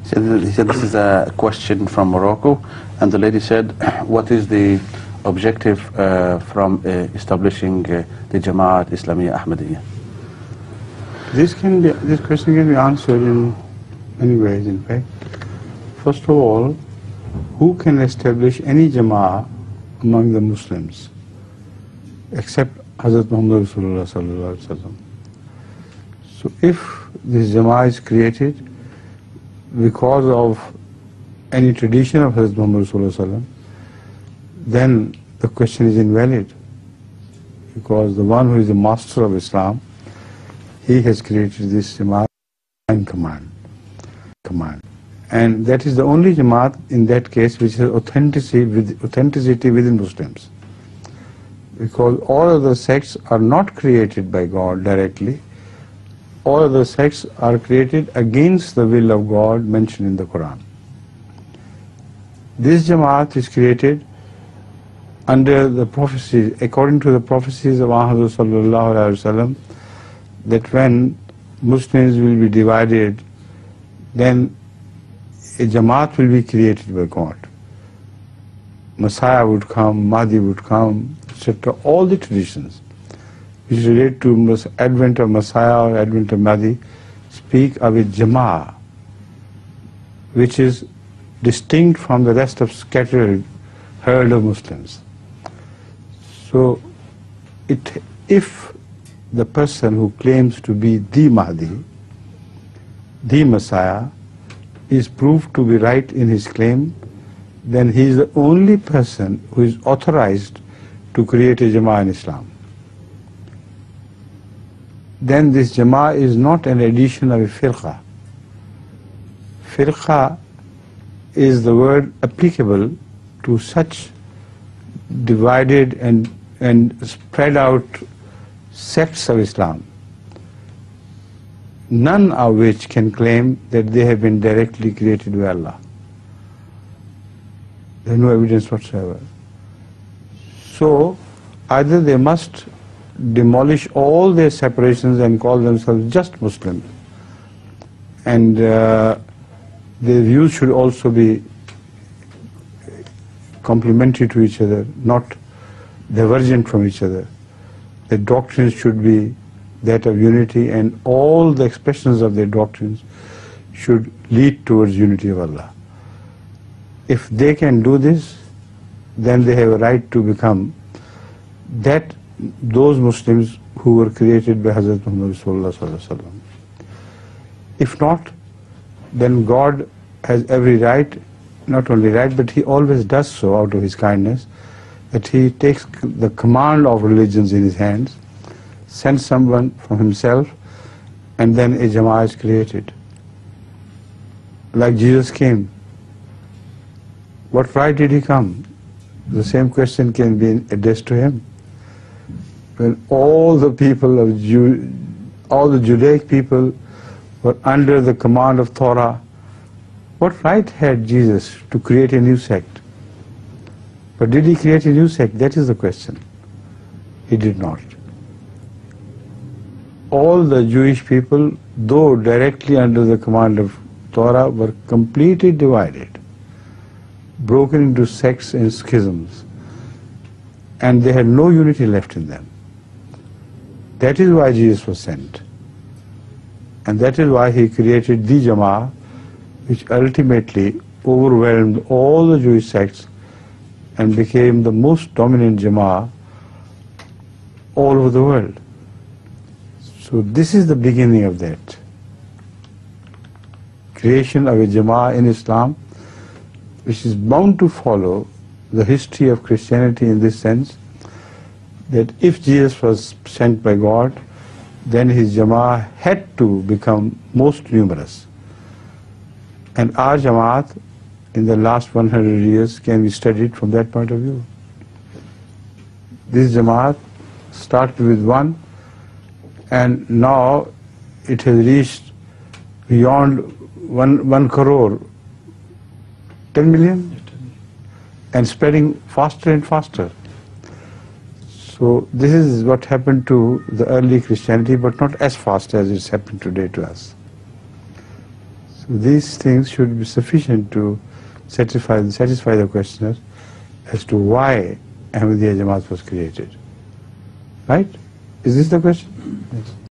He said this is a question from Morocco, and the lady said, what is the objective from establishing the Jamaat Islamiyya Ahmadiyya? This question can be answered in many ways, in fact. First of all, who can establish any Jama'ah among the Muslims except Hazrat Muhammad Rasulullah sallallahu alaihi wasallam? So if this Jama'ah is created because of any tradition of Hazrat Muhammad Rasulullah sallallahu alaihi wasallam, then the question is invalid, because the one who is the master of Islam, he has created this Jama'at and command. And that is the only Jamaat in that case which has authenticity within Muslims. Because all other sects are not created by God directly. All other sects are created against the will of God mentioned in the Quran. This Jamaat is created under the prophecies, according to the prophecies of Muhammad sallallahu alaihi wasallam, that when Muslims will be divided, then a Jamaat will be created by God. Messiah would come, Mahdi would come, etc. All the traditions which relate to advent of Messiah or advent of Mahdi speak of a Jama'ah which is distinct from the rest of scattered herd of Muslims. So if the person who claims to be the Mahdi, the Messiah, is proved to be right in his claim, then he is the only person who is authorized to create a Jama'ah in Islam. Then this Jama'ah is not an addition of a firqa. Firqa is the word applicable to such divided and spread out sects of Islam, none of which can claim that they have been directly created by Allah. There is no evidence whatsoever. So either they must demolish all their separations and call themselves just Muslims, and their views should also be complementary to each other, not divergent from each other. The doctrines should be that of unity, and all the expressions of their doctrines should lead towards unity of Allah. If they can do this, then they have a right to become those Muslims who were created by Hazrat Muhammad Rasulullah sallallahu alaihi wasallam. If not, then God has every right, not only right, but He always does so out of His kindness, that He takes the command of religions in His hands, sends someone from Himself, and then a Jama'ah is created. Like Jesus came. What right did He come? The same question can be addressed to Him. When all the people of all the Judaic people were under the command of Torah, what right had Jesus to create a new sect? But did He create a new sect? That is the question. He did not. All the Jewish people, though directly under the command of Torah, were completely divided, broken into sects and schisms, and they had no unity left in them. That is why Jesus was sent, and that is why He created the Jama'ah, which ultimately overwhelmed all the Jewish sects and became the most dominant Jama'ah all over the world. So this is the beginning of that creation of a Jama'ah in Islam, which is bound to follow the history of Christianity in this sense, that if Jesus was sent by God, then His Jama'ah had to become most numerous. And our Jama'at in the last 100 years can be studied from that point of view. This Jama'at started with one, and now it has reached beyond 1 crore, 10 million, and spreading faster and faster. So this is what happened to the early Christianity, but not as fast as it's happened today to us. These things should be sufficient to satisfy the questioner as to why Ahmadiyya Jamaat was created. Right? Is this the question? Yes.